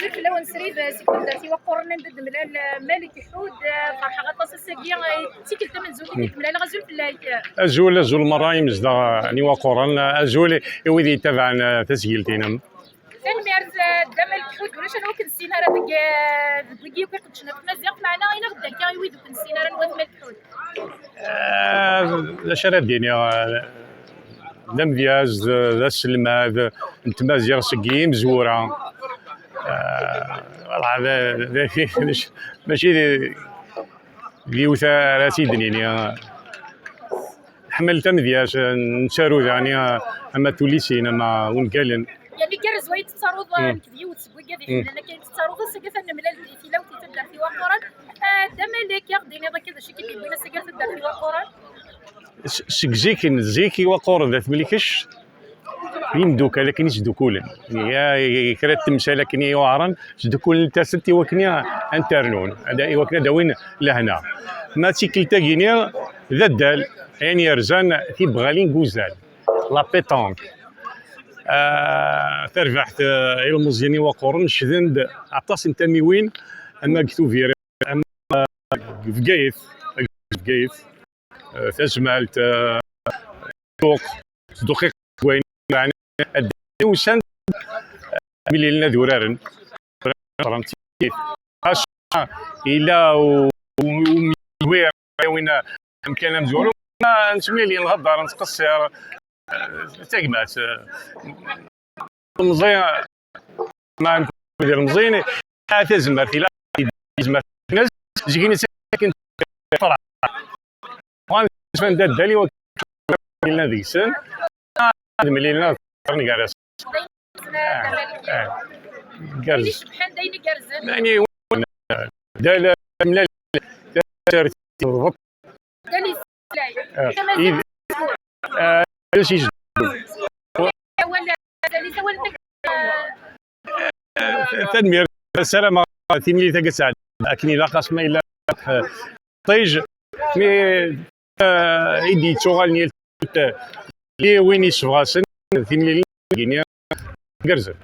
زلت لا ونسريد سيكون وقرنا ندد ملال مالك حود فرحه غطاس الساقيه تيكل تمن زوكي ملال غزول في الله أزول مرايم زدا يعني وقران أزول ويدي يتابعنا تسجيلتنا تنميرت دم الحود ولاش انا كنت السيناره دقي وكنت شنو مزيان معنا غير غدا كان يويدو كنت السيناره نوض الحود لاش راه الدنيا دم دياز ذا السلماد نتمازيغ سقيم زوره هذا ماشي ليوثا راسي دنيا حملت مذياش نشارو يعني اما توليسين اما ونقالن يعني كرز ويت تصاروض كذي وتسوي كذي لان كاين تصاروض سكثنا ملال في لو تدار في وقران دمالك ياخديني هذا كذا شي كيبين سكث تدار في وقران زيكي وقور ذات ملكش يمدوك لكن يسدوكولن يا كرات تمشى لكن يوعرن سدوكول تاسنتي وكنيا انترنون هذا وكنا داوين لهنا ما تيكلتا غينيا ذا الدال يعني رزان في بغالين غوزال لا بيتونك تربحت المزياني وقورن شذند عطاس انت ميوين اما كتو فيري اما فقايث تجملت دوق وين يعني وسند ملي لنا ذورارن فرنتي اش الى وير وين كان مزور نسمي لي الهضره نتقصر تاقمات مزيان ما ندير مزيان تزمر في لا تزمر ناس جيني ساكن فرع وان فان دالي وكلنا ذيك السن ملي لنا نقارس كارز بحال دايني كارزن يعني دال ملال بالضبط دالي سلاي شي ولا دالي سوالتك تدمير السلامه تيملي تقسعد اكني لا قسمه الا طيج مي ايدي تشغل لي وين يشفغاسن تيملي غينيا كرزن